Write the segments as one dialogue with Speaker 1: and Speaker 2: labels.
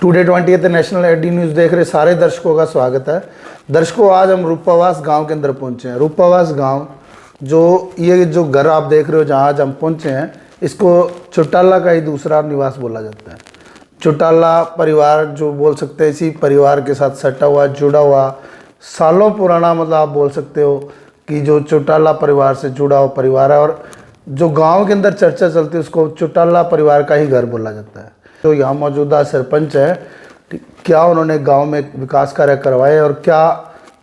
Speaker 1: Today 20th national AD news देख रहे सारे दर्शकों का स्वागत है। दर्शकों, आज हम रूपावास गांव के अंदर पहुंचे हैं। रूपावास गांव जो घर आप देख रहे हो जहां आज हम पहुंचे हैं, इसको चौटाला का ही दूसरा निवास बोला जाता है। चौटाला परिवार जो बोल सकते हैं, इसी परिवार के साथ सटा हुआ, जुड़ा हुआ, सालों पुराना, मतलब आप बोल सकते हो कि जो चौटाला परिवार से जुड़ा हुआ परिवार है। और जो गांव के अंदर चर्चा चलती है उसको चौटाला परिवार का ही घर बोला जाता है। तो यहाँ मौजूदा सरपंच है, क्या उन्होंने गांव में विकास कार्य करवाए और क्या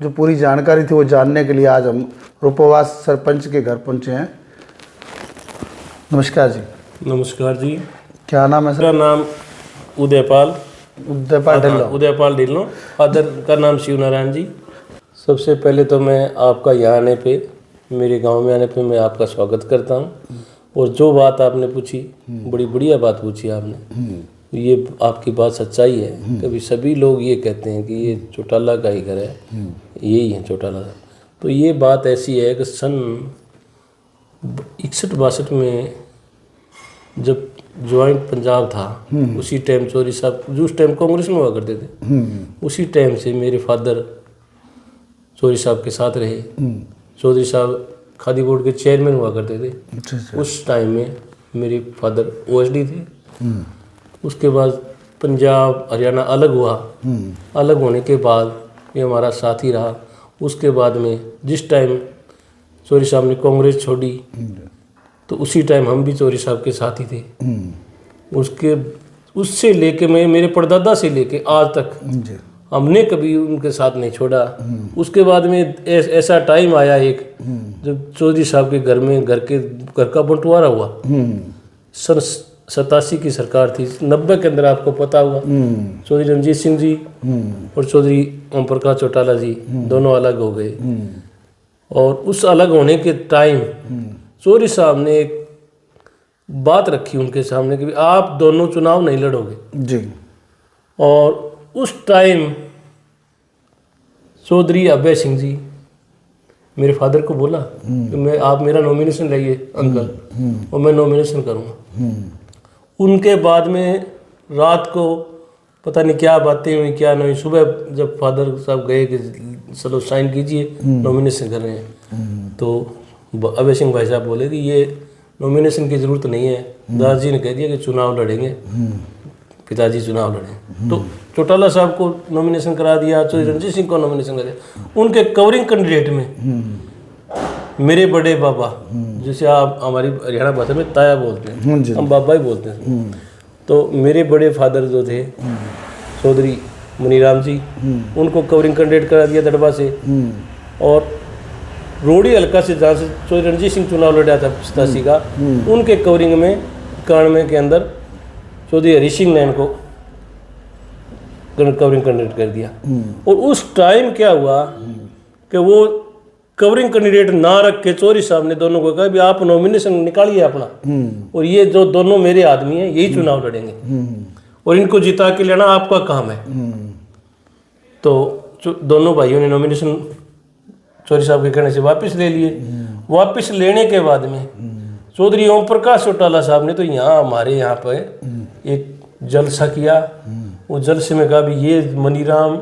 Speaker 1: जो पूरी जानकारी थी वो जानने के लिए आज हम रूपावास सरपंच के घर पहुंचे हैं। नमस्कार जी।
Speaker 2: नमस्कार जी।
Speaker 1: क्या नाम है सर?
Speaker 2: मेरा नाम उदयपाल
Speaker 1: ढिल्लो।
Speaker 2: उदयपाल ढिल्लो। फादर का नाम शिव नारायण जी। सबसे पहले तो मैं आपका यहाँ आने पे, मेरे गांव में आने पे मैं आपका स्वागत करता हूँ। और जो बात आपने पूछी, बड़ी बढ़िया बात पूछी आपने। ये आपकी बात सच्चाई है। कभी सभी लोग ये कहते हैं कि ये चौटाला का ही घर है, यही है चौटाला। तो ये बात ऐसी है कि सन 61-62 में जब ज्वाइंट पंजाब था, उसी टाइम चौधरी साहब, जो उस टाइम कांग्रेस में हुआ करते थे, उसी टाइम से मेरे फादर चौधरी साहब के साथ रहे। चौधरी साहब खादी बोर्ड के चेयरमैन हुआ करते थे।
Speaker 1: अच्छा।
Speaker 2: उस टाइम में मेरे फादर ओएसडी थे। उसके बाद पंजाब हरियाणा अलग हुआ। अलग होने के बाद ये हमारा साथी रहा। उसके बाद में जिस टाइम चौधरी साहब ने कांग्रेस छोड़ी, तो उसी टाइम हम भी चौधरी साहब के साथी थे। उससे लेके मैं, मेरे परदादा से लेके आज तक हमने कभी उनके साथ नहीं छोड़ा। उसके बाद में ऐसा टाइम आया एक, जब चौधरी साहब के घर का बंटवारा हुआ। सन 87 की सरकार थी। 90 के अंदर आपको पता हुआ चौधरी रणजीत सिंह जी और चौधरी ओम प्रकाश चौटाला जी दोनों अलग हो गए। और उस अलग होने के टाइम चौधरी साहब ने एक बात रखी उनके सामने कि आप दोनों चुनाव नहीं लड़ोगे
Speaker 1: जी।
Speaker 2: और उस टाइम चौधरी अभय सिंह जी मेरे फादर को बोला कि आप मेरा नॉमिनेशन लाइए अंकल, और मैं नॉमिनेशन करूँगा। उनके बाद में रात को पता नहीं क्या बातें हुई क्या नहीं, सुबह जब फादर साहब गए कि चलो साइन कीजिए, नॉमिनेशन कर रहे हैं, तो अभय सिंह भाई साहब बोले कि ये नॉमिनेशन की ज़रूरत नहीं है, दादाजी ने कह दिया कि चुनाव लड़ेंगे, पिताजी चुनाव लड़े। तो चौटाला साहब को नॉमिनेशन करा दिया, चौधरी रणजीत सिंह को नॉमिनेशन करा दिया। उनके कवरिंग कैंडिडेट में मेरे बड़े बाबा, जिसे आप हमारी हरियाणा भाषा में ताया बोलते हैं, हम बाबा ही बोलते हैं, तो मेरे बड़े फादर जो थे चौधरी मुनीराम जी, उनको कवरिंग कैंडिडेट करा दिया दड़बा से। और रोड़ी हल्का से, जहाँ से चौधरी रणजीत सिंह चुनाव लड़ा था 87 का, उनके कवरिंग में 91 के अंदर चौधरी हरी सिंह ने इनको कवरिंग कैंडिडेट कर दिया। और उस टाइम क्या हुआ कि वो कवरिंग कैंडिडेट ना रख के चौधरी साहब ने दोनों को कहा भी आप नॉमिनेशन निकालिए अपना, और ये जो दोनों मेरे आदमी हैं यही चुनाव लड़ेंगे और इनको जिता के लेना आपका काम है। तो दोनों भाइयों ने नॉमिनेशन चौधरी साहब के कहने से वापस ले लिए। वापस लेने के बाद में चौधरी ओम प्रकाश चौटाला साहब ने तो यहाँ हमारे यहाँ पर एक जलसा किया। वो जलसे में कहा भी ये मनीराम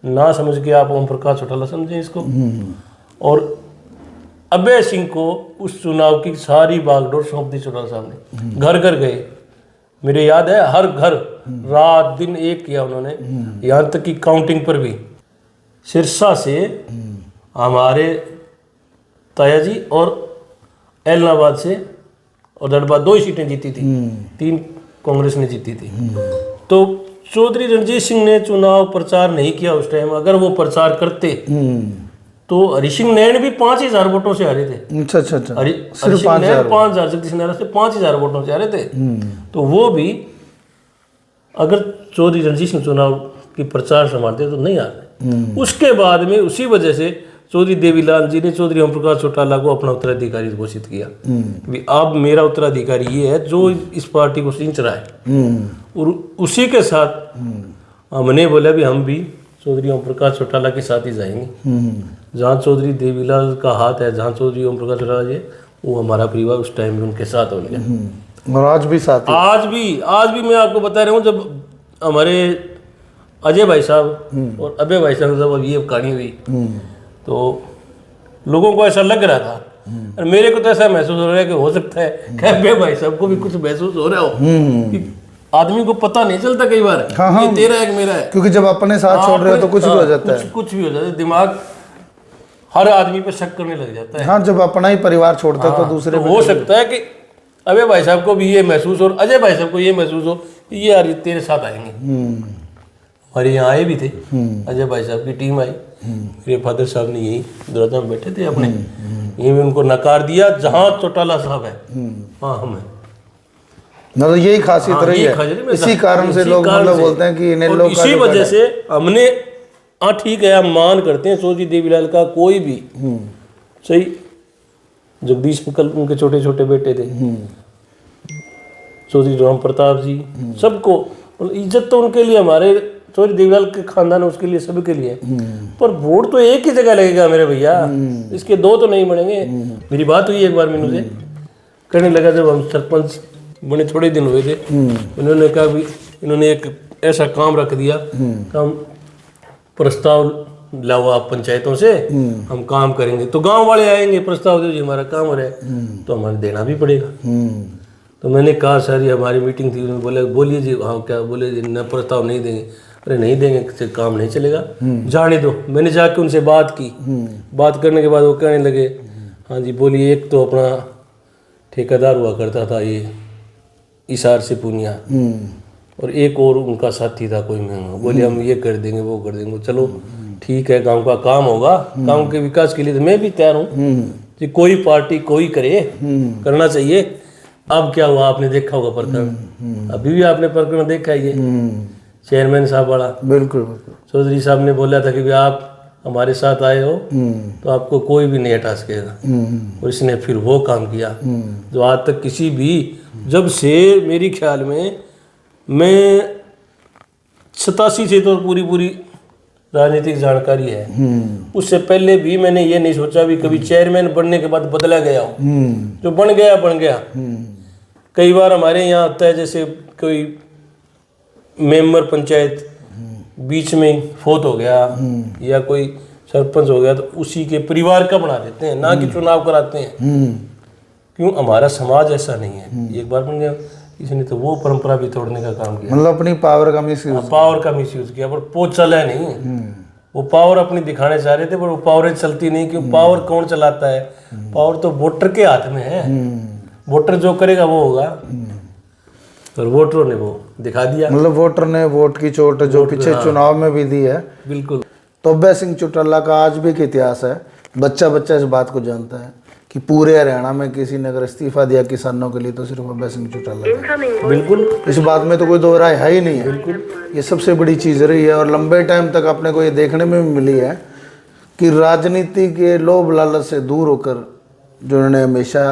Speaker 2: ना समझ के आप ओम प्रकाश चौटाला समझें इसको। और अभय सिंह को उस चुनाव की सारी बागडोर सौंप दी चौटाला साहब ने। घर घर गए, मेरे याद है, हर घर रात दिन एक किया उन्होंने। यहाँ तक कि काउंटिंग पर भी सिरसा से हमारे ताया जी और एलनाबाद से और दड़बा 2 ही सीटें जीती थी, 3 कांग्रेस ने जीती थी। तो चौधरी रणजीत सिंह ने चुनाव प्रचार नहीं किया उस टाइम। अगर वो प्रचार करते तो हरि सिंह नैन भी 5000 वोटों से हारे थे।
Speaker 1: अच्छा।
Speaker 2: हरि सिंह नैन 5000, जगदीश नारायण से 5000 वोटों से हारे थे। तो वो भी अगर चौधरी रणजीत सिंह चुनाव की प्रचार संभालते तो नहीं हारे। उसके बाद में उसी वजह से चौधरी देवीलाल जी ने चौधरी ओम प्रकाश चौटाला को अपना उत्तराधिकारी घोषित किया कि अब मेरा उत्तराधिकारी ये है जो इस पार्टी को सिंच रहा है। और उसी के साथ हमने बोला भी हम भी चौधरी ओम प्रकाश चौटाला के साथ ही जाएंगे। जहाँ चौधरी देवीलाल का हाथ है, जहाँ चौधरी ओम प्रकाश चौटाला जी, वो हमारा परिवार उस टाइम में उनके साथ हो गया।
Speaker 1: और आज भी साथ ही।
Speaker 2: आज भी मैं आपको बता रहा हूँ, जब हमारे अजय भाई साहब और अभय भाई साहब जब ये कहानी हुई तो लोगों को ऐसा लग रहा था, और मेरे को तो ऐसा महसूस हो रहा है कि हो सकता है कि अभय भाई साहब को भी कुछ महसूस हो रहा हो कि आदमी को पता नहीं चलता कई बार ये तेरा है कि मेरा है,
Speaker 1: क्योंकि जब अपने साथ छोड़ रहे हो तो कुछ भी हो जाता है।
Speaker 2: कुछ भी हो जाता है, दिमाग हर आदमी पे शक करने लग जाता है।
Speaker 1: हाँ, जब अपना ही परिवार छोड़ता है तो दूसरे
Speaker 2: तो हो सकता है कि अभय भाई साहब को भी ये महसूस हो और अजय भाई साहब को ये महसूस हो कि ये यार ये तेरे साथ आएंगे। हमारे यहाँ आए भी थे, अजय भाई साहब की टीम आई, मेरे फादर साहब ने यही दरवाजा में बैठे थे अपने, यही में उनको नकार दिया, जहाँ चौटाला साहब है वहाँ हम हैं।
Speaker 1: मतलब यही खासियत रही है, इसी कारण से लोग मतलब बोलते हैं कि इन्हें लोग
Speaker 2: इसी वजह से हमने ठीक है हम मान करते हैं चौधरी देवीलाल का कोई भी सही, जगदीश विकल्प उनके छोटे छोटे बेटे थे, चौधरी राम प्रताप जी, सबको इज्जत तो उनके लिए, हमारे चौधरी देवीलाल के खानदान उसके लिए, सभी के लिए, पर वोट तो एक ही जगह लगेगा मेरे भैया, इसके दो तो नहीं बनेंगे। मेरी बात हुई एक बार मीनू से, करने लगा जब हम सरपंच बने थोड़े दिन हुए थे, उन्होंने कहा भी इन्होंने एक ऐसा काम रख दिया, काम प्रस्ताव लाओ आप पंचायतों से, हम काम करेंगे, तो गांव वाले आएंगे, प्रस्ताव दो जी हमारा काम हो रहा है, तो हमें देना भी पड़ेगा। तो मैंने कहा सर ये हमारी मीटिंग थी, उन्होंने बोले बोलिए जी, हाँ क्या बोले जी, न प्रस्ताव नहीं देंगे, अरे नहीं देंगे काम नहीं चलेगा, जाने दो। मैंने जाके उनसे बात की, बात करने के बाद वो कहने लगे हाँ जी बोलिए, एक तो अपना ठेकेदार हुआ करता था ये इशार से पुनिया, और एक और उनका साथी था कोई महंगा, बोले हम ये कर देंगे वो कर देंगे, चलो ठीक है गांव का काम होगा, गांव के विकास के लिए तो मैं भी तैयार हूँ कि कोई पार्टी कोई करे, करना चाहिए। अब क्या हुआ आपने देखा होगा प्रकरण, अभी भी आपने प्रकरण देखा है ये चेयरमैन साहब वाला, बिल्कुल चौधरी साहब ने बोला था कि भी आप हमारे साथ आए हो तो आपको कोई भी नहीं हटा सकेगा, और इसने फिर वो काम किया जो आज तक किसी भी, जब से मेरी ख्याल में मैं 87 से तो पूरी राजनीतिक जानकारी है, उससे पहले भी मैंने ये नहीं सोचा भी कभी चेयरमैन बनने के बाद बदला गया हो, जो बन गया। कई बार हमारे यहाँ होता है जैसे कोई मेंबर पंचायत बीच में फोत हो गया या कोई सरपंच हो गया तो उसी के परिवार का बना देते हैं, ना कि चुनाव कराते हैं। क्यों, हमारा समाज ऐसा नहीं है, एक बार बन गया इसने तो वो परंपरा भी तोड़ने का काम किया, मतलब अपनी पावर का मिसयूज किया, पर वो चला नहीं। वो पावर अपनी दिखाने चाह रहे थे पर वो पावर चलती नहीं, क्यों, पावर कौन चलाता है, पावर तो वोटर के हाथ में है, वोटर जो करेगा वो होगा, और वोटरों ने वो दिखा दिया, मतलब वोटर ने वोट की चोट जो पिछले चुनाव में भी दी है। बिल्कुल। तो अभय सिंह चौटाला का आज भी एक इतिहास है, बच्चा इस बात को जानता है कि पूरे हरियाणा में किसी ने अगर इस्तीफा दिया किसानों के लिए तो सिर्फ अभय सिंह चौटाला। बिल्कुल, इस बात में तो कोई दो राय है ही नहीं है। बिल्कुल, ये सबसे बड़ी चीज़ रही है, और लंबे टाइम तक अपने को ये देखने में भी मिली है कि राजनीति के लोभ लालच से दूर होकर जो उन्होंने हमेशा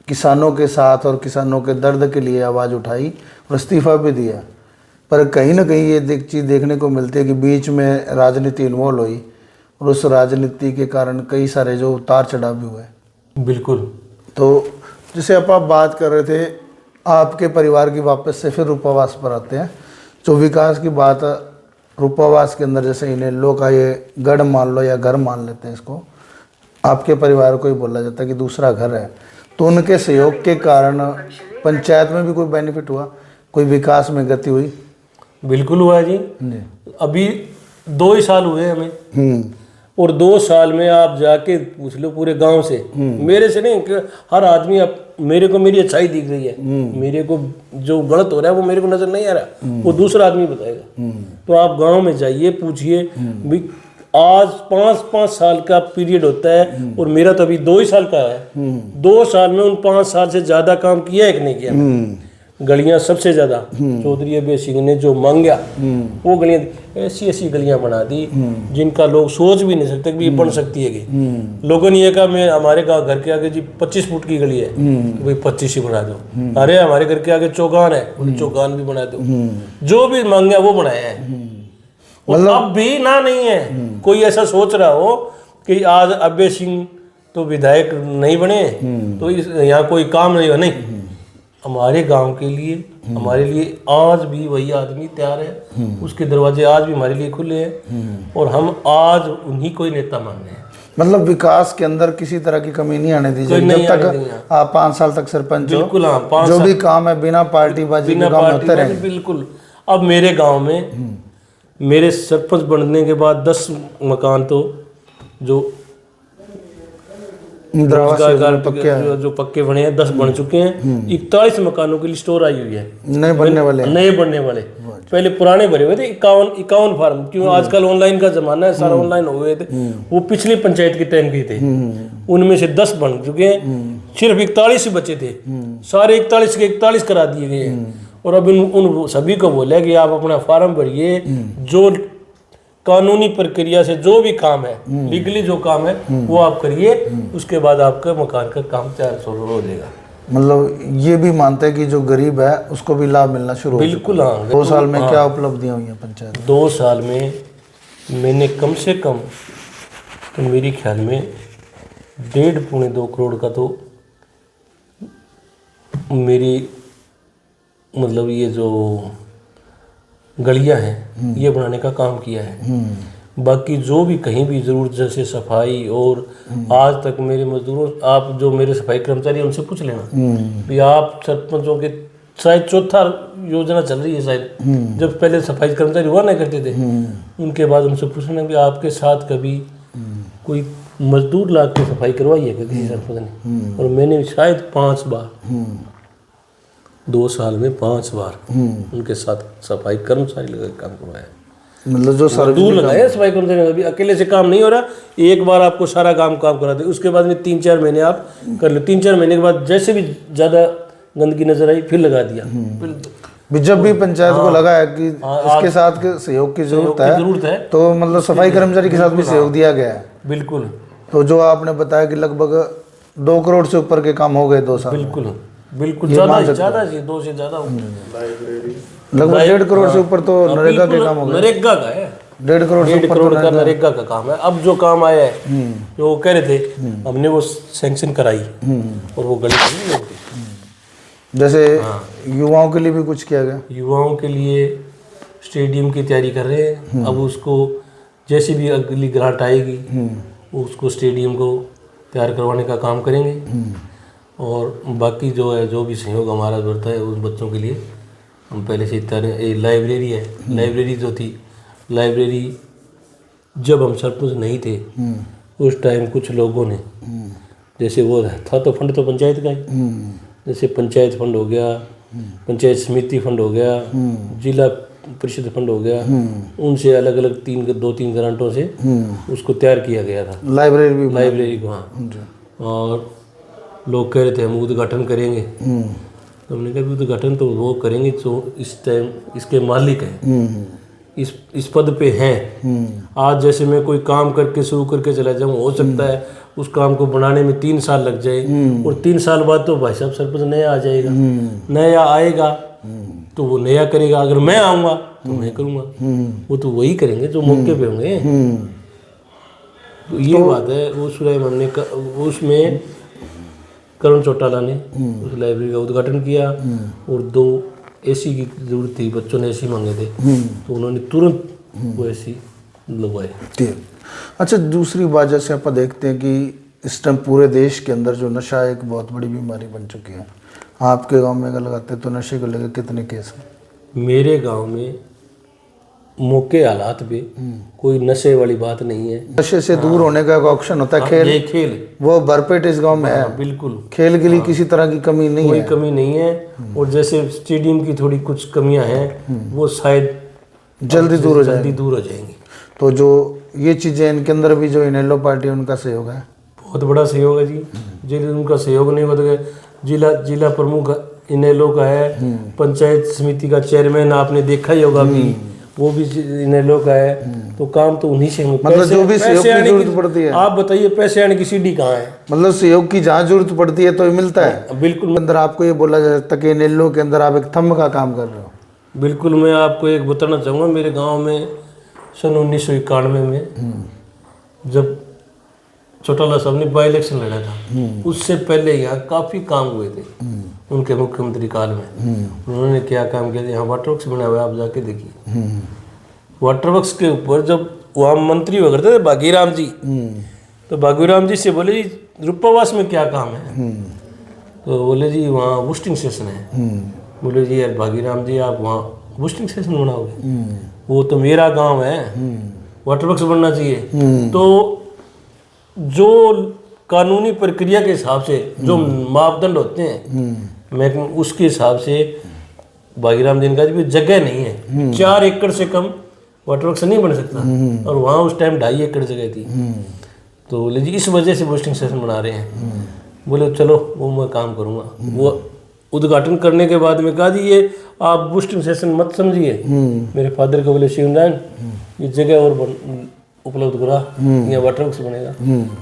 Speaker 2: किसानों के साथ और किसानों के दर्द के लिए आवाज़ उठाई और इस्तीफा भी दिया, पर कहीं ना कहीं ये चीज़ देखने को मिलती है कि बीच में राजनीति इन्वॉल्व हुई और उस राजनीति के कारण कई सारे जो उतार चढ़ाव भी हुए। बिल्कुल। तो जैसे आप बात कर रहे थे आपके परिवार की, वापस से फिर रूपावास पर आते हैं। जो विकास की बात रूपावास के अंदर, जैसे इन्हें लोग का ये गढ़ मान लो या घर मान लेते हैं इसको, आपके परिवार को ही बोला जाता है कि दूसरा घर है, तो उनके सहयोग के कारण पंचायत में भी कोई बेनिफिट हुआ, कोई विकास में गति हुई? बिल्कुल हुआ जी। अभी 2 ही साल हुए हमें, और 2 साल में आप जाके पूछ लो पूरे गांव से, मेरे से नहीं कि हर आदमी, अब मेरे को मेरी अच्छाई दिख रही है, मेरे को जो गलत हो रहा है वो मेरे को नजर नहीं आ रहा, वो दूसरा आदमी बताएगा। तो आप गांव में जाइए, पूछिए भी, आज 5-5 साल का पीरियड होता है और मेरा तो अभी 2 ही साल का है। 2 साल में उन 5 साल से ज्यादा काम किया है कि नहीं किया? गलियां सबसे ज्यादा चौधरी अभय सिंह ने जो मांगा वो गलियां, ऐसी गलियां बना दी जिनका लोग सोच भी नहीं सकते कि ये बन सकती है। कि लोगों ने ये कहा मैं हमारे गाँव घर के आगे जी 25 फुट की गली है, तो भाई 25 ही बना दो। अरे हमारे घर के आगे चौगान है, चौगान भी बना दो। जो भी मांगा वो बनाया है, मतलब अब भी ना नहीं है कोई ऐसा सोच रहा हो कि आज अभय सिंह तो विधायक नहीं बने तो यहाँ कोई काम नहीं हो, नहीं, हमारे गांव के लिए, हमारे लिए आज भी वही आदमी तैयार है, उसके दरवाजे आज भी हमारे लिए खुले हैं और हम आज उन्हीं को ही नेता मानते हैं।
Speaker 1: मतलब विकास के अंदर किसी तरह की कमी नहीं आने दी जाएगी जब तक आप 5 साल तक सरपंच हो।
Speaker 2: बिल्कुल हाँ, 5
Speaker 1: जो भी काम है बिना पार्टीबाजी के काम होते रहेंगे।
Speaker 2: बिल्कुल। अब मेरे गांव में मेरे सरपंच बनने के बाद 10 मकान तो जो जो पक्के बने हैं 10 बन चुके हैं। 41 मकानों के लिए स्टोर आई हुई है,
Speaker 1: नए बनने वाले।
Speaker 2: पहले पुराने भरे हुए थे 51 फार्म, क्यों आजकल ऑनलाइन का जमाना है, सारा ऑनलाइन हो गए थे। वो पिछली पंचायत के टाइम के थे, उनमें से 10 बन चुके हैं, सिर्फ 41 ही बचे थे, सारे 41 के 41 करा दिए गए हैं। और अब उन सभी को बोला कि आप अपना फार्म भरिए, जो कानूनी प्रक्रिया से जो भी काम है, लीगली जो काम है वो आप करिए, उसके बाद आपका मकान का काम तैयार शुरू हो जाएगा।
Speaker 1: मतलब ये भी मानते हैं कि जो गरीब है उसको भी लाभ मिलना शुरू हो।
Speaker 2: बिल्कुल हाँ।
Speaker 1: 2 साल में क्या उपलब्धियां हुई हैं पंचायत?
Speaker 2: 2 साल में मैंने कम से कम तो मेरे ख्याल में 1.5-2 करोड़ का तो मेरी मतलब ये जो गलियां हैं ये बनाने का काम किया है। बाकी जो भी कहीं भी जरूरत, जैसे सफाई, और आज तक मेरे मजदूरों, आप जो मेरे सफाई कर्मचारी हैं उनसे पूछ लेना भी आप सरपंचों के शायद 4था योजना चल रही है शायद, जब पहले सफाई कर्मचारी हुआ नहीं करते थे, उनके बाद उनसे पूछना कि आपके साथ कभी कोई मजदूर ला के सफाई करवाई है क्या किसी सरपंच ने? और मैंने शायद 5 बार 2 साल में 5 बार उनके साथ सफाई कर्मचारी लगा काम करवाया।
Speaker 1: मतलब जो
Speaker 2: दूर लगाया सफाई कर्मचारी, अभी अकेले से काम नहीं हो रहा, एक बार आपको सारा काम करा दे, उसके बाद में 3-4 महीने आप कर लो, 3-4 महीने के बाद जैसे भी ज़्यादा गंदगी नजर आई फिर लगा दिया।
Speaker 1: जब भी पंचायत को लगा है कि इसके साथ के सहयोग की जरूरत है तो मतलब सफाई कर्मचारी के साथ भी सहयोग दिया गया है।
Speaker 2: बिल्कुल।
Speaker 1: तो जो आपने बताया कि लगभग 2 करोड़ से ऊपर के काम हो गए 2 साल।
Speaker 2: बिल्कुल ज़्यादा से 2 से ज़्यादा
Speaker 1: लगभग 1.5 करोड़ से ऊपर तो नरेगा के काम हो गए।
Speaker 2: नरेगा का है
Speaker 1: 1.5 करोड़
Speaker 2: का नरेगा का काम है। अब जो काम आया है जो वो कह रहे थे, हमने वो सैंक्शन कराई और वो गली नहीं होती।
Speaker 1: जैसे युवाओं के लिए भी कुछ किया गया।
Speaker 2: युवाओं के लिए स्टेडियम की तैयारी कर रहे हैं। अब उसको जैसे भी अगली ग्रांट आएगी उसको स्टेडियम को तैयार करवाने का काम करेंगे। और बाकी जो है, जो भी सहयोग हमारा बढ़ता है उस बच्चों के लिए हम पहले से तैयार। लाइब्रेरी है, लाइब्रेरी जो थी, लाइब्रेरी जब हम सरपंच नहीं थे उस टाइम कुछ लोगों ने, जैसे वो था तो फंड तो पंचायत का ही, जैसे पंचायत फंड हो गया, पंचायत समिति फंड हो गया, जिला परिषद फंड हो गया, उनसे अलग अलग 2-3 ग्रांटों से उसको तैयार किया गया था लाइब्रेरी को। हाँ, और लोग कह रहे थे हम उद्घाटन करेंगे, तो हमने कहा उद्घाटन तो वो करेंगे जो इस टाइम इसके मालिक हैं, इस पद पे हैं। आज जैसे मैं कोई काम करके शुरू करके चला जाऊँ, हो सकता है उस काम को बनाने में 3 साल लग जाए और 3 साल बाद तो भाई साहब सरपंच नया आ जाएगा, नया आएगा तो वो नया करेगा, अगर मैं आऊँगा तो मैं करूँगा, वो तो वही करेंगे जो मौके पे होंगे। तो ये बात है। उस टाइम हमने उसमें करण चौटाला ने उस लाइब्रेरी का उद्घाटन किया और 2 एसी की जरूरत थी, बच्चों ने एसी मांगे थे तो उन्होंने तुरंत वो एसी लगवाए।
Speaker 1: अच्छा, दूसरी बात जैसे आप देखते हैं कि इस टाइम पूरे देश के अंदर जो नशा एक बहुत बड़ी बीमारी बन चुकी है, आपके गांव में अगर लगाते तो नशे को लेकर कितने केस हैं?
Speaker 2: मेरे गांव में मौके हालात पे कोई नशे वाली बात नहीं है।
Speaker 1: नशे से दूर होने का एक ऑप्शन होता है खेल, वो भरपेट इस गांव में है।
Speaker 2: बिल्कुल,
Speaker 1: खेल के लिए किसी तरह की कमी नहीं है,
Speaker 2: कोई कमी नहीं है। और जैसे स्टेडियम की थोड़ी कुछ कमियां हैं वो शायद
Speaker 1: जल्दी दूर हो
Speaker 2: जाएंगी।
Speaker 1: तो जो ये चीज़ें इनके अंदर भी जो इनेलो पार्टी उनका सहयोग है,
Speaker 2: बहुत बड़ा सहयोग है जी। यदि उनका सहयोग नहीं होता, जिला प्रमुख इनेलो का है, पंचायत समिति का चेयरमैन आपने देखा ही होगा अभी, वो भी इनेलो का है, तो काम तो उन्हीं से।
Speaker 1: मतलब जो भी सहयोग की जरूरत पड़ती है,
Speaker 2: आप बताइए पैसे आने की सीढ़ी कहाँ है?
Speaker 1: मतलब सहयोग की जहाँ जरूरत पड़ती है तो ये मिलता है।
Speaker 2: बिल्कुल।
Speaker 1: अंदर आपको ये बोला जा सकता है कि इनेलो के अंदर आप एक थंब का काम कर रहे हो।
Speaker 2: बिल्कुल, मैं आपको एक बताना चाहूँगा। मेरे गाँव में सन 1991 में जब चौटाला साहब ने बाई इलेक्शन लड़ा था, उससे पहले यहाँ काफ़ी काम हुए थे उनके मुख्यमंत्री काल में। उन्होंने क्या काम किया था, यहाँ वाटर वर्क्स बना हुआ है, आप जाके देखिए। वाटर वर्क्स के ऊपर जब वहाँ मंत्री हुआ करते थे बागीराम जी, तो बागीराम जी से बोले जी रूपावास में क्या काम है, तो बोले जी वहाँ बूस्टिंग स्टेशन है। बोले जी यार बागीराम जी आप वहाँ बूस्टिंग स्टेशन बनाओगे, वो तो मेरा गांव है, वाटर वर्क्स बनना चाहिए। तो जो कानूनी प्रक्रिया के हिसाब से जो मापदंड होते हैं, मैं उसके हिसाब से बागीराम जी ने कहा भी जगह नहीं है, 4 एकड़ से कम वाटर वर्क्स नहीं बन सकता, और वहाँ उस टाइम 2.5 एकड़ जगह थी। तो बोले जी इस वजह से बूस्टिंग स्टेशन बना रहे हैं। बोले चलो वो मैं काम करूँगा। वो उद्घाटन करने के बाद में कहा जी ये आप बूस्टिंग स्टेशन मत समझिए, मेरे फादर को बोले शिवनारायण ये जगह और उपलब्ध करा, यहाँ वाटर वर्क्स बनेगा।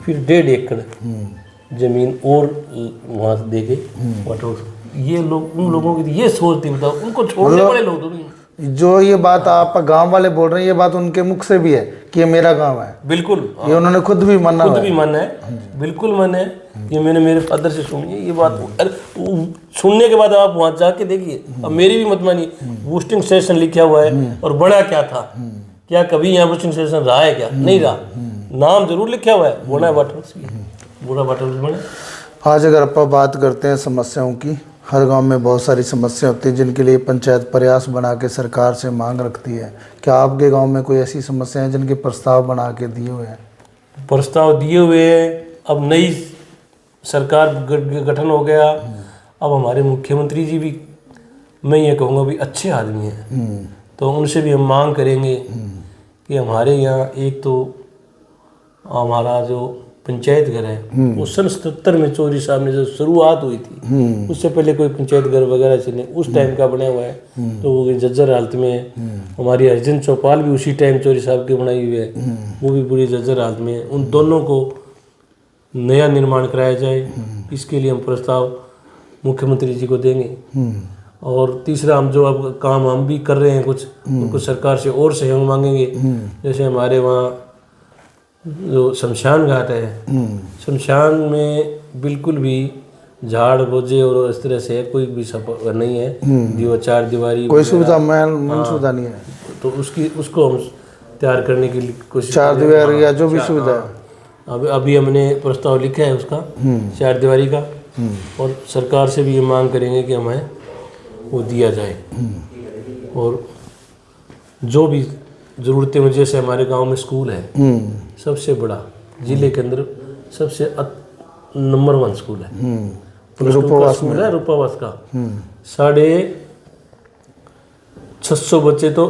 Speaker 2: फिर 1.5 एकड़ जमीन और वहाँ से दे के वाटर वर्क्स। ये लोग उन लोगों की ये सोच थी, बताओ उनको छोड़ने वाले लोग तो नहीं।
Speaker 1: जो ये बात आप गांव वाले बोल रहे हैं, ये बात उनके मुख से भी है कि ये मेरा गांव है।
Speaker 2: बिल्कुल,
Speaker 1: ये उन्होंने खुद भी माना
Speaker 2: है, बिल्कुल माना है। ये मैंने मेरे फादर से सुनी है ये बात। अरे सुनने के बाद आप वहाँ जाके देखिए, अब मेरी भी मत मानिए, बूस्टिंग स्टेशन लिखा हुआ है और बड़ा क्या था, क्या कभी यहाँ बूस्टिंग स्टेशन रहा है क्या? नहीं रहा, नाम जरूर लिखा हुआ है, बड़ा वाटर वर्क्स भी, बड़ा वाटर वर्क्स बना।
Speaker 1: आज अगर अपन बात करते हैं समस्याओं की, हर गांव में बहुत सारी समस्या होती है जिनके लिए पंचायत प्रयास बना के सरकार से मांग रखती है। क्या आपके गांव में कोई ऐसी समस्या है जिनके प्रस्ताव बना के दिए हुए हैं?
Speaker 2: प्रस्ताव दिए हुए हैं, अब नई सरकार गठन हो गया, अब हमारे मुख्यमंत्री जी भी मैं ये कहूँगा भी अच्छे आदमी हैं, तो उनसे भी हम मांग करेंगे कि हमारे यहाँ एक तो हमारा जो पंचायत घर है वो सन 77 में चौधरी साहब ने जो शुरुआत हुई थी, उससे पहले कोई पंचायत घर वगैरह चले, उस टाइम का बना हुआ है, तो वो जर्जर हालत में है। हमारी हरिजन चौपाल भी उसी टाइम चौधरी साहब की बनाई हुई है, वो भी पूरी जर्जर हालत में है। उन दोनों को नया निर्माण कराया जाए, इसके लिए हम प्रस्ताव मुख्यमंत्री जी को देंगे। और तीसरा हम जो अब काम हम भी कर रहे हैं कुछ, उनको सरकार से और सहयोग मांगेंगे। जैसे हमारे वहाँ जो शमशान घाट है, शमशान में बिल्कुल भी झाड़ बोझे और इस तरह से कोई भी सफर नहीं है, 4 दीवारी
Speaker 1: कोई सुविधा मन सुविधा नहीं है,
Speaker 2: तो उसको हम तैयार करने की कोशिश
Speaker 1: 4 दीवारी या जो भी सुविधा है।
Speaker 2: अभी हमने प्रस्ताव लिखा है उसका 4 दीवारी का, और सरकार से भी ये मांग करेंगे कि हमें वो दिया जाए। और जो भी ज़रूरतें में, जैसे हमारे गांव में स्कूल है सबसे बड़ा जिले के अंदर, सबसे नंबर 1 स्कूल है, रूपावास स्कूल है, रूपावास का 650 बच्चे तो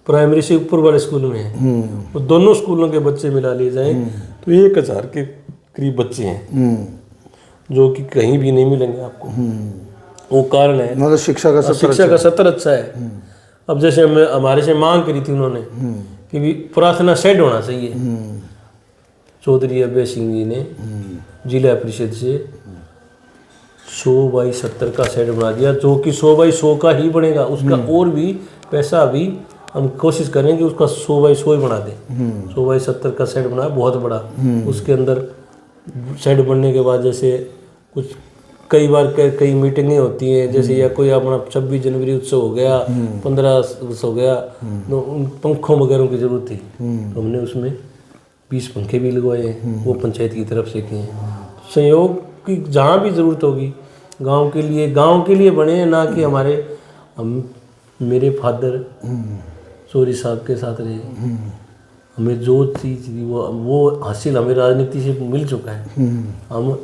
Speaker 2: प्राइमरी से ऊपर वाले स्कूल में हैं। वो दोनों स्कूलों के बच्चे मिला लिए जाएं तो 1000 के करीब बच्चे हैं, जो कि कहीं भी नहीं मिलेंगे आपको। वो कारण है,
Speaker 1: मतलब शिक्षा का
Speaker 2: स्तर अच्छा है। अब जैसे हमारे से मांग करी थी उन्होंने कि भी प्रार्थना शेड होना चाहिए, चौधरी अभय सिंह जी ने जिला परिषद से 100 बाई 70 का शेड बना दिया, जो कि 100 बाई 100 का ही बनेगा। उसका और भी पैसा अभी हम कोशिश करें कि उसका 100 बाई 100 ही बना दें। 100 बाई 70 का शेड बना है, बहुत बड़ा। उसके अंदर शेड बनने के बाद जैसे कुछ कई बार कई मीटिंगें होती हैं, जैसे या कोई अपना 26 जनवरी उत्सव हो गया, 15 उत्सव हो गया, तो उन पंखों वगैरह की ज़रूरत थी, तो हमने उसमें 20 पंखे भी लगवाए हैं, वो पंचायत की तरफ से किए हैं। सहयोग की जहाँ भी ज़रूरत होगी गांव के लिए बने, ना कि मेरे फादर चौधरी साहब के साथ रहे। हमें जो चीज़ थी वो हासिल हमें राजनीति से मिल चुका है। हम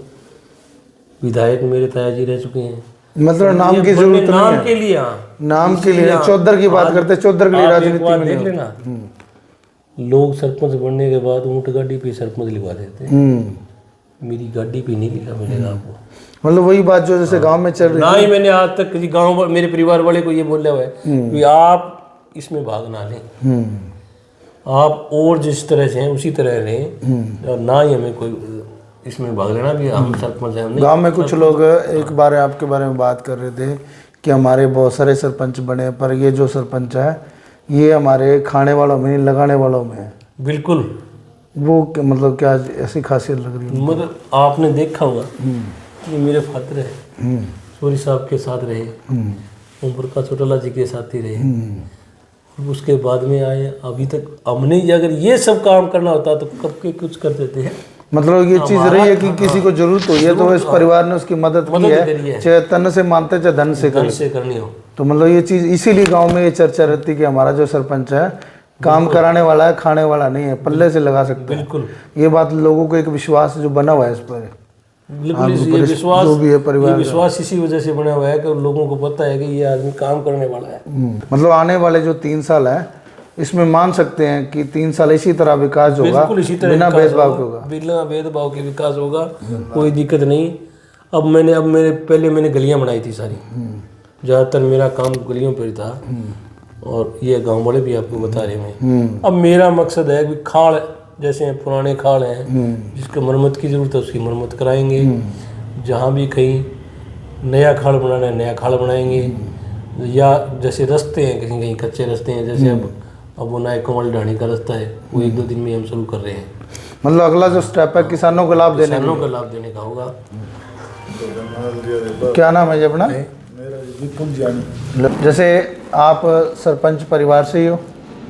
Speaker 2: विधायक मेरे ताया जी रह चुके हैं,
Speaker 1: मतलब नाम की जरूरत नहीं है,
Speaker 2: नाम के लिए।
Speaker 1: नाम के लिए चौधर की बात करते हैं, चौधर के लिए राजनीति में
Speaker 2: देख लेना, लोग सरपंच बनने के बाद ऊँट गाड़ी पे सरपंच लिखवा देते हैं, मेरी गाड़ी पे नहीं लिखा मिलेगा आपको।
Speaker 1: मतलब वही बात जो जैसे गांव में चल रही है
Speaker 2: ना ही मैंने आज तक किसी गांव मेरे परिवार वाले को ये बोला हुआ है कि आप इसमें भाग ना लें, आप और जिस तरह से हैं उसी तरह रहें, और ना ही हमें कोई इसमें भाग लेना भी हम सरपंच हैं।
Speaker 1: गांव में कुछ लोग एक बार आपके बारे में बात कर रहे थे कि हमारे बहुत सारे सरपंच बने, पर ये जो सरपंच है ये हमारे खाने वालों में नहीं लगाने वालों में है।
Speaker 2: बिल्कुल,
Speaker 1: वो मतलब क्या ऐसी खासियत लग रही है?
Speaker 2: मतलब आपने देखा होगा कि मेरे फादर है, चौधरी साहब के साथ रहे, ओम प्रकाश चौटाला जी के साथ ही रहे, उसके बाद में आए। अभी तक हमने अगर ये सब काम करना होता तो कब के कुछ कर देते हैं।
Speaker 1: मतलब ये चीज रही है कि किसी को जरूरत हुई है तो इस परिवार ने उसकी मदद की है, चाहे तन से मानते चाहे धन से
Speaker 2: करनी हो।
Speaker 1: तो मतलब ये चीज इसीलिए गांव में ये चर्चा रहती कि हमारा जो सरपंच है काम कराने वाला है, खाने वाला नहीं है, पल्ले से लगा सकते हैं।
Speaker 2: बिल्कुल,
Speaker 1: ये बात लोगों को एक विश्वास जो बना हुआ है इस पर,
Speaker 2: बिल्कुल ये विश्वास
Speaker 1: जो भी है परिवार
Speaker 2: ये विश्वास इसी वजह से बना हुआ है कि लोगों को पता है कि ये आदमी काम करने वाला है।
Speaker 1: मतलब आने वाले जो 3 साल है इसमें मान सकते हैं कि 3 साल इसी तरह विकास होगा, बिना भेदभाव के होगा,
Speaker 2: बिना भेदभाव के विकास होगा, कोई दिक्कत नहीं। अब मेरे पहले मैंने गलियां बनाई थी सारी, ज़्यादातर मेरा काम गलियों पर था, और ये गांव वाले भी आपको बता रहे हैं। अब मेरा मकसद है कि खाल जैसे पुराने खाल हैं जिसको मरम्मत की ज़रूरत है उसकी मरम्मत कराएंगे, जहाँ भी कहीं नया खाल बनाना है नया खाल बनाएंगे, या जैसे रास्ते हैं कहीं कहीं कच्चे रास्ते हैं, जैसे अब वो नए कमल ढाणी का रास्ता है वो 1-2 दिन में हम शुरू कर रहे हैं।
Speaker 1: मतलब अगला जो स्टेप है किसानों को लाभ देने
Speaker 2: का होगा।
Speaker 1: क्या नाम है जी अपना? जैसे आप सरपंच परिवार से ही हो?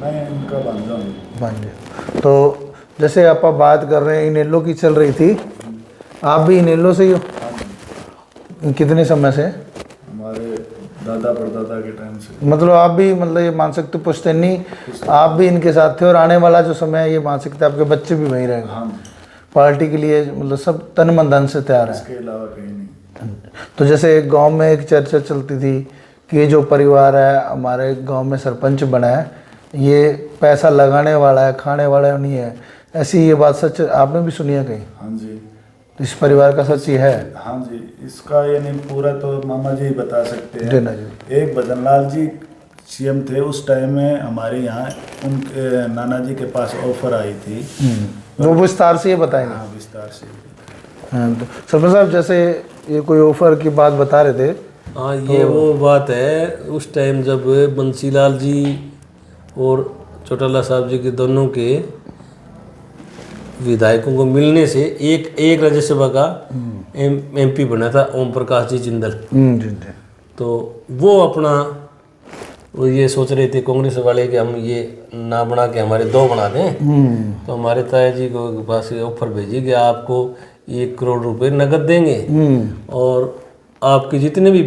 Speaker 3: मैं इनका भांजा हूँ।
Speaker 1: भांजे। तो जैसे आप बात कर रहे हैं इनेलो की चल रही थी, आप भी इनेलो से ही हो? कितने समय से?
Speaker 3: हमारे दादा परदादा के टाइम से।
Speaker 1: मतलब आप भी मतलब ये मान सकते हो पुश्तैनी आप भी इनके साथ थे, और आने वाला जो समय है ये मान सकते हैं आपके बच्चे भी वहीं रहेंगे।
Speaker 3: हाँ,
Speaker 1: पार्टी के लिए मतलब सब तन मन धन से तैयार है,
Speaker 3: इसके अलावा कहीं नहीं।
Speaker 1: तो जैसे गांव में एक चर्चा चलती थी कि ये जो परिवार है हमारे गांव में सरपंच बना है ये पैसा लगाने वाला है, खाने वाला नहीं है, ऐसी ये बात सच आपने भी सुनी है कहीं?
Speaker 3: हाँ जी।
Speaker 1: तो इस परिवार का सच ही है?
Speaker 3: हाँ जी, इसका यानी पूरा तो मामा जी ही बता सकते हैं।
Speaker 1: जी।
Speaker 3: एक भजनलाल जी सीएम थे उस टाइम में, हमारे यहाँ उनके नाना जी के पास ऑफर आई थी।
Speaker 1: वो विस्तार से ये बताएंगे।
Speaker 3: हाँ, विस्तार से।
Speaker 1: हाँ, तो सरपंच साहब जैसे ये कोई ऑफर की बात बता रहे थे।
Speaker 2: हाँ, ये वो बात है उस टाइम जब बंसीलाल जी और चौटाला साहब जी के दोनों के विधायकों को मिलने से एक राज्यसभा का एमपी बना था ओम प्रकाश जी जिंदल।
Speaker 1: जी।
Speaker 2: तो वो अपना वो ये सोच रहे थे कांग्रेस वाले कि हम ये ना बना के हमारे 2 बना दें। तो हमारे ताया जी को पास ऑफर भेजी कि आपको 1 करोड़ रुपए नगद देंगे और आपके जितने भी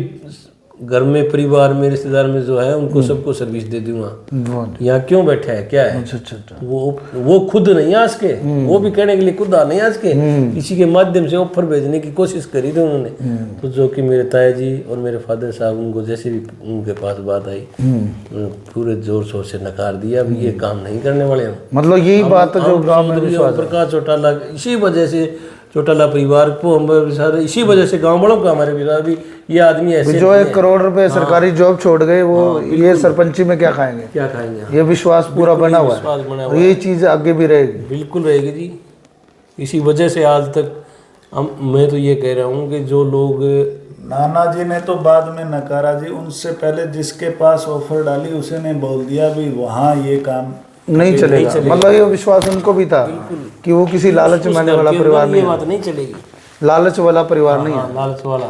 Speaker 2: घर में परिवार में रिश्तेदार में जो है उनको सबको सर्विस दे दूंगा। यहाँ क्यों बैठा है क्या है?
Speaker 1: अच्छा।
Speaker 2: वो खुद नहीं आज के, वो भी कहने के लिए खुद नहीं आज के, किसी के माध्यम से ऑफर भेजने की कोशिश करी थी उन्होंने। तो जो कि मेरे ताया जी और मेरे फादर साहब उनको जैसे भी उनके पास बात आई पूरे जोर शोर से नकार दिया, अब ये काम नहीं करने वाले हम।
Speaker 1: मतलब यही बात जो गाँव में विश्वास
Speaker 2: प्रकाश चौटाला इसी वजह से चौटाला परिवार को हम इसी वजह से गाँव वालों को हमारे विचार भी ये आदमी ऐसे
Speaker 1: जो 1 करोड़ रुपए सरकारी जॉब छोड़ गए वो ये सरपंची में क्या खाएंगे? ये विश्वास पूरा बना हुआ है और ये चीज़ आगे भी रहेगी।
Speaker 2: बिल्कुल रहेगी जी। इसी वजह से आज तक मैं तो ये कह रहा हूँ कि जो लोग
Speaker 3: नाना जी ने तो बाद में नकारा जी, उनसे पहले जिसके पास ऑफर डाली उसी ने बोल दिया भी वहाँ ये काम
Speaker 1: नहीं चलेगा। मतलब ये विश्वास उनको भी था कि वो किसी लालच में आने वाला परिवार नहीं,
Speaker 2: बात नहीं चलेगी,
Speaker 1: लालच वाला परिवार नहीं है,
Speaker 2: लालच वाला।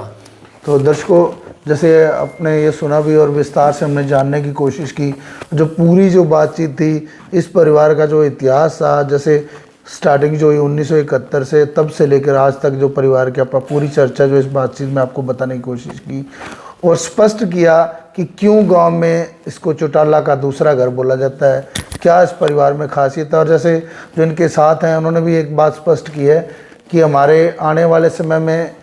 Speaker 1: तो दर्शकों जैसे अपने ये सुना भी और विस्तार से हमने जानने की कोशिश की जो पूरी जो बातचीत थी इस परिवार का जो इतिहास था, जैसे स्टार्टिंग जो 1971 से तब से लेकर आज तक जो परिवार की अपना पूरी चर्चा जो इस बातचीत में आपको बताने की कोशिश की और स्पष्ट किया कि क्यों गांव में इसको चौटाला का दूसरा घर बोला जाता है, क्या इस परिवार में खासियत है। और जैसे जो इनके साथ हैं उन्होंने भी एक बात स्पष्ट की है कि हमारे आने वाले समय में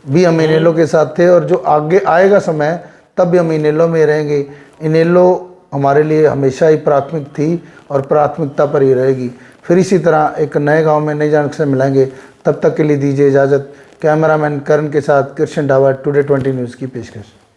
Speaker 1: भी हम इनेलो के साथ थे और जो आगे आएगा समय तब भी हम इनेलो में रहेंगे। इनेलो हमारे लिए हमेशा ही प्राथमिक थी और प्राथमिकता पर ही रहेगी। फिर इसी तरह एक नए गांव में नई जानकारी से मिलेंगे, तब तक के लिए दीजिए इजाज़त। कैमरामैन करण के साथ कृष्ण डावर, टुडे 20 न्यूज़ की पेशकश।